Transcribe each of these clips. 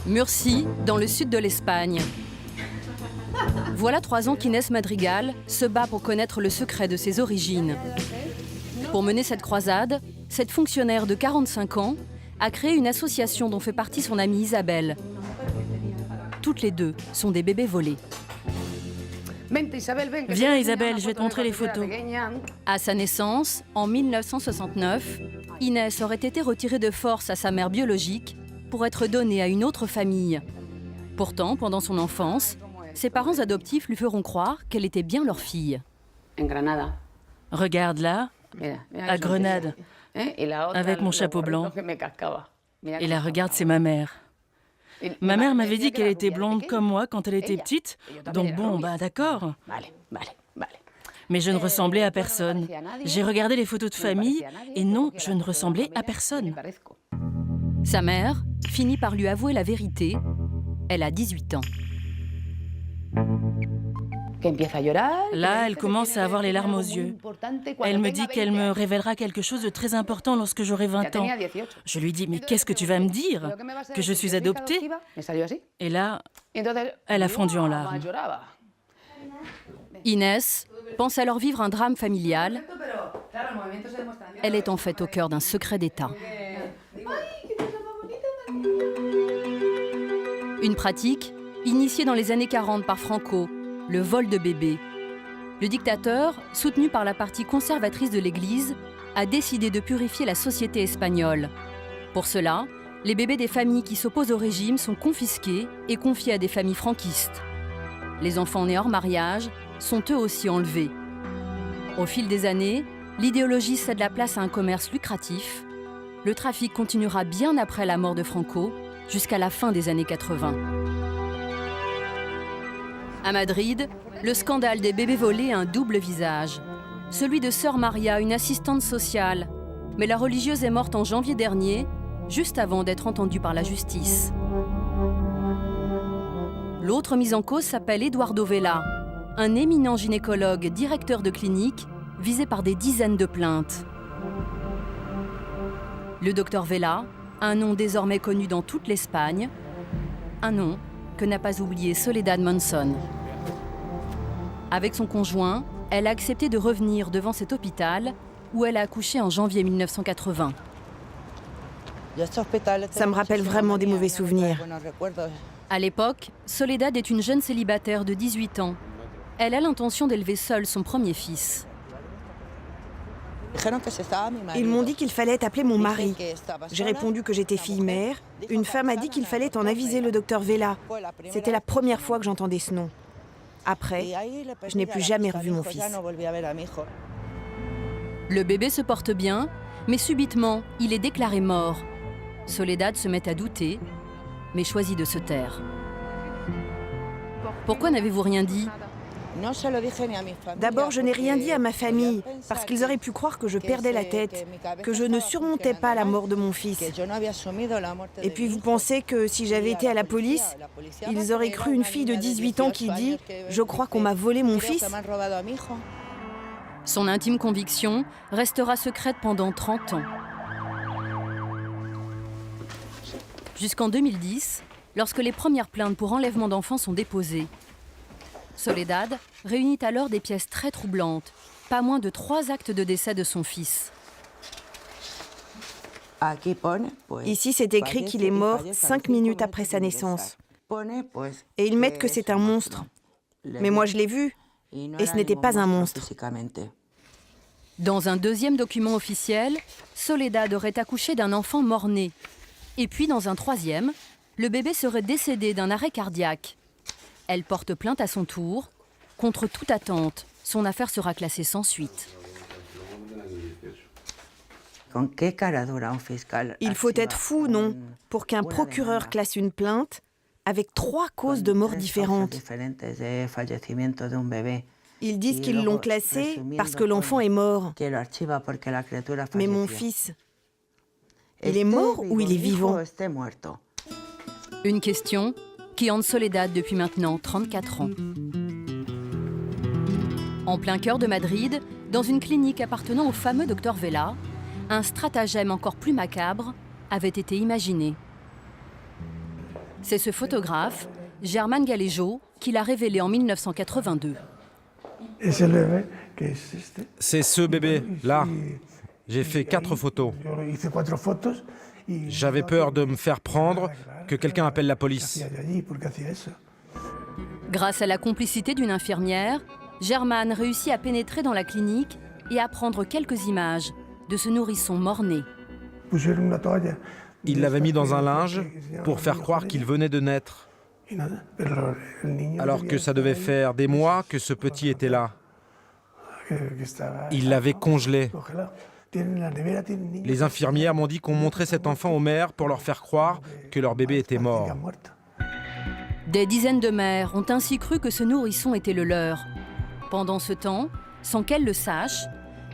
Murcie, dans le sud de l'Espagne. Voilà 3 ans qu'Inès Madrigal se bat pour connaître le secret de ses origines. Pour mener cette croisade, cette fonctionnaire de 45 ans a créé une association dont fait partie son amie Isabelle. Toutes les deux sont des bébés volés. Viens Isabelle, je vais te montrer les photos. À sa naissance, en 1969, Inès aurait été retirée de force à sa mère biologique pour être donnée à une autre famille. Pourtant, pendant son enfance, ses parents adoptifs lui feront croire qu'elle était bien leur fille. Regarde là, à Grenade, avec mon chapeau blanc. Et là, regarde, c'est ma mère. Ma mère m'avait dit qu'elle était blonde comme moi quand elle était petite, donc bon, bah d'accord. Mais je ne ressemblais à personne. J'ai regardé les photos de famille et non, je ne ressemblais à personne. Sa mère finit par lui avouer la vérité. Elle a 18 ans. Là, elle commence à avoir les larmes aux yeux. Elle me dit qu'elle me révélera quelque chose de très important lorsque j'aurai 20 ans. Je lui dis, mais qu'est-ce que tu vas me dire? Que je suis adoptée? Et là, elle a fondu en larmes. Inès pense alors vivre un drame familial. Elle est en fait au cœur d'un secret d'État. Une pratique initiée dans les années 40 par Franco, le vol de bébés. Le dictateur, soutenu par la partie conservatrice de l'Église, a décidé de purifier la société espagnole. Pour cela, les bébés des familles qui s'opposent au régime sont confisqués et confiés à des familles franquistes. Les enfants nés hors mariage sont eux aussi enlevés. Au fil des années, l'idéologie cède la place à un commerce lucratif. Le trafic continuera bien après la mort de Franco, jusqu'à la fin des années 80. À Madrid, le scandale des bébés volés a un double visage. Celui de Sœur Maria, une assistante sociale. Mais la religieuse est morte en janvier dernier, juste avant d'être entendue par la justice. L'autre mis en cause s'appelle Eduardo Vela, un éminent gynécologue, directeur de clinique, visé par des dizaines de plaintes. Le docteur Vela, un nom désormais connu dans toute l'Espagne, un nom que n'a pas oublié Soledad Monzón. Avec son conjoint, elle a accepté de revenir devant cet hôpital où elle a accouché en janvier 1980. Ça me rappelle vraiment des mauvais souvenirs. À l'époque, Soledad est une jeune célibataire de 18 ans. Elle a l'intention d'élever seule son premier fils. Ils m'ont dit qu'il fallait appeler mon mari. J'ai répondu que j'étais fille-mère. Une femme a dit qu'il fallait en aviser le docteur Vela. C'était la première fois que j'entendais ce nom. Après, je n'ai plus jamais revu mon fils. Le bébé se porte bien, mais subitement, il est déclaré mort. Soledad se met à douter, mais choisit de se taire. Pourquoi n'avez-vous rien dit ? D'abord, je n'ai rien dit à ma famille, parce qu'ils auraient pu croire que je perdais la tête, que je ne surmontais pas la mort de mon fils. Et puis vous pensez que si j'avais été à la police, ils auraient cru une fille de 18 ans qui dit « Je crois qu'on m'a volé mon fils ». Son intime conviction restera secrète pendant 30 ans. Jusqu'en 2010, lorsque les premières plaintes pour enlèvement d'enfants sont déposées. Soledad réunit alors des pièces très troublantes, pas moins de 3 actes de décès de son fils. Ici, c'est écrit qu'il est mort 5 minutes après sa naissance. Et ils mettent que c'est un monstre. Mais moi, je l'ai vu, et ce n'était pas un monstre. Dans un deuxième document officiel, Soledad aurait accouché d'un enfant mort-né. Et puis, dans un troisième, le bébé serait décédé d'un arrêt cardiaque. Elle porte plainte à son tour. Contre toute attente, son affaire sera classée sans suite. Il faut être fou, non, pour qu'un procureur classe une plainte avec 3 causes de mort différentes. Ils disent qu'ils l'ont classée parce que l'enfant est mort. Mais mon fils, il est mort ou il est vivant? Une question qui hante Soledad depuis maintenant 34 ans. En plein cœur de Madrid, dans une clinique appartenant au fameux docteur Vela, un stratagème encore plus macabre avait été imaginé. C'est ce photographe, Germán Galejo, qui l'a révélé en 1982. C'est ce bébé, là. J'ai fait 4 photos. J'avais peur de me faire prendre, que quelqu'un appelle la police. Grâce à la complicité d'une infirmière, Germán réussit à pénétrer dans la clinique et à prendre quelques images de ce nourrisson mort-né. Il l'avait mis dans un linge pour faire croire qu'il venait de naître. Alors que ça devait faire des mois que ce petit était là. Il l'avait congelé. Les infirmières m'ont dit qu'on montrait cet enfant aux mères pour leur faire croire que leur bébé était mort. Des dizaines de mères ont ainsi cru que ce nourrisson était le leur. Pendant ce temps, sans qu'elles le sachent,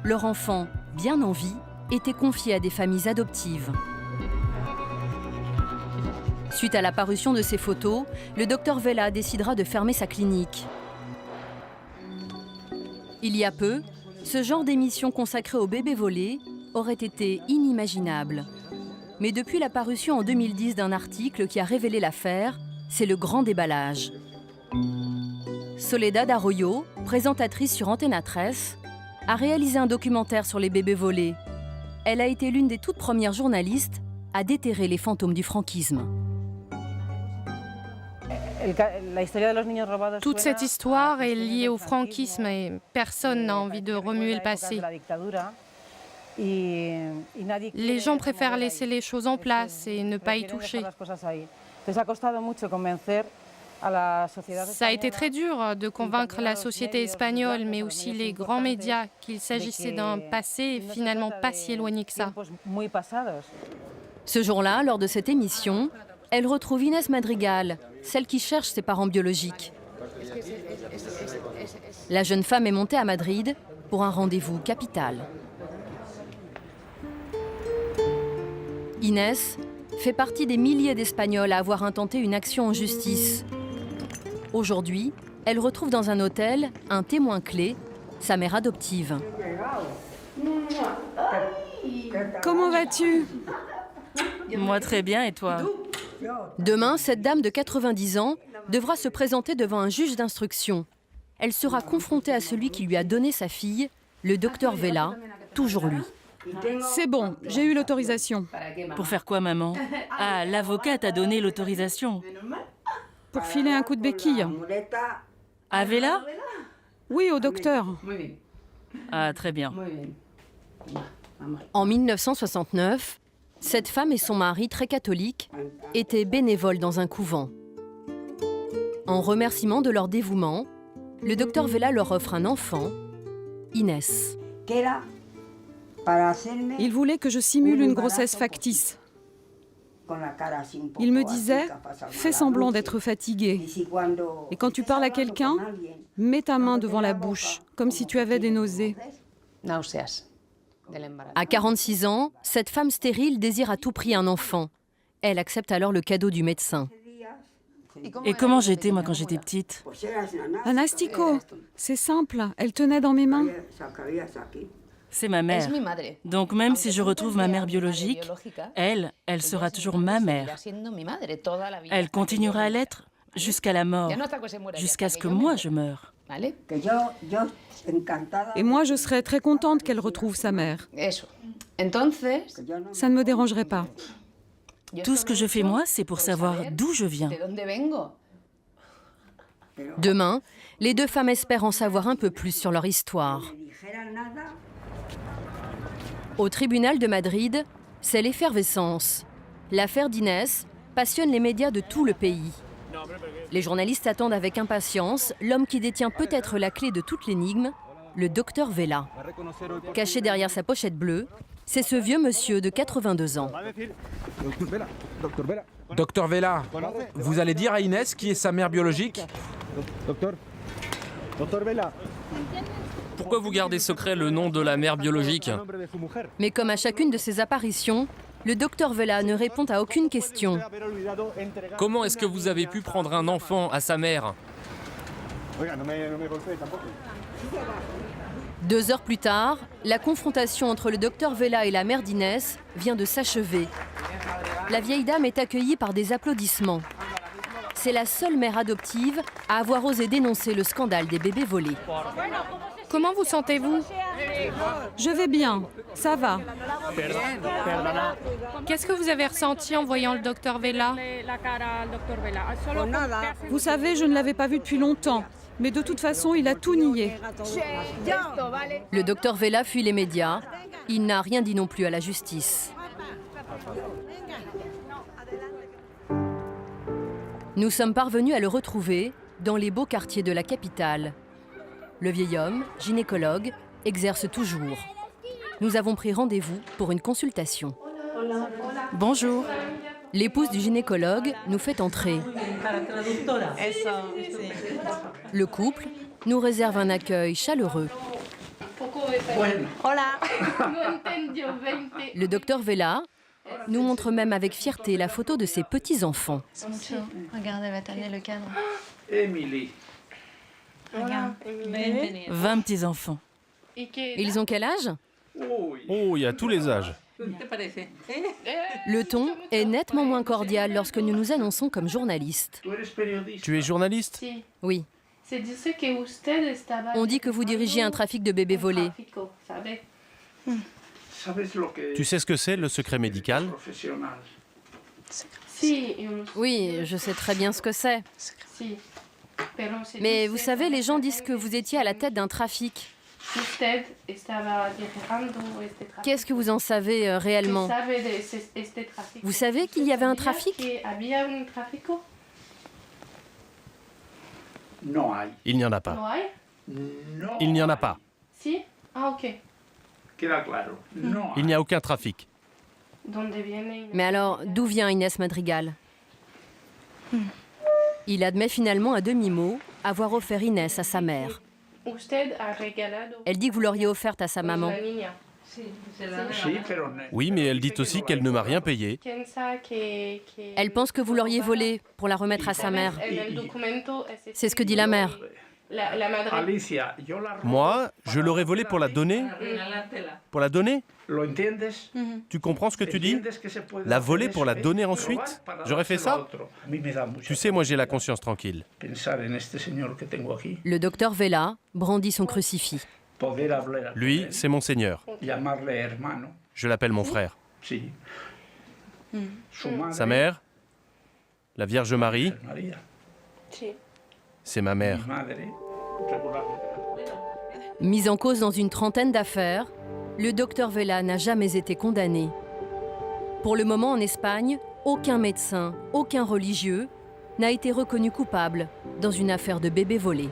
leur enfant, bien en vie, était confié à des familles adoptives. Suite à la parution de ces photos, le docteur Vela décidera de fermer sa clinique. Il y a peu, ce genre d'émission consacrée aux bébés volés aurait été inimaginable. Mais depuis la parution en 2010 d'un article qui a révélé l'affaire, c'est le grand déballage. Soledad Arroyo, présentatrice sur Antena 13, a réalisé un documentaire sur les bébés volés. Elle a été l'une des toutes premières journalistes à déterrer les fantômes du franquisme. Toute cette histoire est liée au franquisme et personne n'a envie de remuer le passé. Les gens préfèrent laisser les choses en place et ne pas y toucher. Ça a été très dur de convaincre la société espagnole, mais aussi les grands médias, qu'il s'agissait d'un passé finalement pas si éloigné que ça. Ce jour-là, lors de cette émission, elle retrouve Inès Madrigal, celle qui cherche ses parents biologiques. La jeune femme est montée à Madrid pour un rendez-vous capital. Inès fait partie des milliers d'Espagnols à avoir intenté une action en justice. Aujourd'hui, elle retrouve dans un hôtel un témoin clé, sa mère adoptive. Comment vas-tu? Moi très bien, et toi? Demain, cette dame de 90 ans devra se présenter devant un juge d'instruction. Elle sera confrontée à celui qui lui a donné sa fille, le docteur Vela, toujours lui. C'est bon, j'ai eu l'autorisation. Pour faire quoi, maman? Ah, l'avocat t'a donné l'autorisation. Pour filer un coup de béquille. À Vela? Oui, au docteur. Ah, très bien. En 1969, cette femme et son mari, très catholiques, étaient bénévoles dans un couvent. En remerciement de leur dévouement, le docteur Vela leur offre un enfant, Inès. Il voulait que je simule une grossesse factice. Il me disait, fais semblant d'être fatigué. Et quand tu parles à quelqu'un, mets ta main devant la bouche, comme si tu avais des nausées. À 46 ans, cette femme stérile désire à tout prix un enfant. Elle accepte alors le cadeau du médecin. Et comment j'étais, moi, quand j'étais petite? Un asticot, c'est simple, elle tenait dans mes mains. C'est ma mère. Donc même si je retrouve ma mère biologique, elle sera toujours ma mère. Elle continuera à l'être jusqu'à la mort, jusqu'à ce que moi je meure. Et moi, je serais très contente qu'elle retrouve sa mère. Ça ne me dérangerait pas. Tout ce que je fais moi, c'est pour savoir d'où je viens. Demain, les deux femmes espèrent en savoir un peu plus sur leur histoire. Au tribunal de Madrid, c'est l'effervescence. L'affaire d'Inès passionne les médias de tout le pays. Les journalistes attendent avec impatience l'homme qui détient peut-être la clé de toute l'énigme, le docteur Vela. Caché derrière sa pochette bleue, c'est ce vieux monsieur de 82 ans. Docteur Vela, vous allez dire à Inès qui est sa mère biologique? Pourquoi vous gardez secret le nom de la mère biologique? Mais comme à chacune de ses apparitions, le docteur Vela ne répond à aucune question. Comment est-ce que vous avez pu prendre un enfant à sa mère? 2 heures plus tard, la confrontation entre le docteur Vela et la mère d'Inès vient de s'achever. La vieille dame est accueillie par des applaudissements. C'est la seule mère adoptive à avoir osé dénoncer le scandale des bébés volés. Comment vous sentez-vous? Je vais bien, ça va. Qu'est-ce que vous avez ressenti en voyant le docteur Vela? Vous savez, je ne l'avais pas vu depuis longtemps, mais de toute façon, il a tout nié. Le docteur Vela fuit les médias. Il n'a rien dit non plus à la justice. Nous sommes parvenus à le retrouver dans les beaux quartiers de la capitale. Le vieil homme, gynécologue, exerce toujours. Nous avons pris rendez-vous pour une consultation. Bonjour. L'épouse du gynécologue nous fait entrer. Le couple nous réserve un accueil chaleureux. Le docteur Vela nous montre même avec fierté la photo de ses petits-enfants. Regarde, elle va t'amener le cadre. Emily. Regarde. 20 petits-enfants. Ils ont quel âge? Oh, il y a tous les âges. Le ton est nettement moins cordial lorsque nous nous annonçons comme journalistes. Tu es journaliste? Oui. On dit que vous dirigez un trafic de bébés volés. Tu sais ce que c'est, le secret médical? Oui, je sais très bien ce que c'est. Mais vous savez, les gens disent que vous étiez à la tête d'un trafic. Qu'est-ce que vous en savez réellement? Vous savez qu'il y avait un trafic? Il n'y en a pas. Il n'y en a pas. Il n'y a aucun trafic. Mais alors, d'où vient Inès Madrigal? Il admet finalement à demi-mot avoir offert Inès à sa mère. Elle dit que vous l'auriez offerte à sa maman. Oui, mais elle dit aussi qu'elle ne m'a rien payé. Elle pense que vous l'auriez volée pour la remettre à sa mère. C'est ce que dit la mère. Moi, je l'aurais volée pour la donner? Pour la donner? Tu comprends ce que tu dis? La voler pour la donner ensuite? J'aurais fait ça? Tu sais, moi j'ai la conscience tranquille. Le docteur Vela brandit son crucifix. Lui, c'est mon Seigneur. Je l'appelle mon frère. Sa mère, la Vierge Marie, c'est ma mère. Mis en cause dans une trentaine d'affaires, le docteur Vela n'a jamais été condamné. Pour le moment, en Espagne, aucun médecin, aucun religieux n'a été reconnu coupable dans une affaire de bébé volé.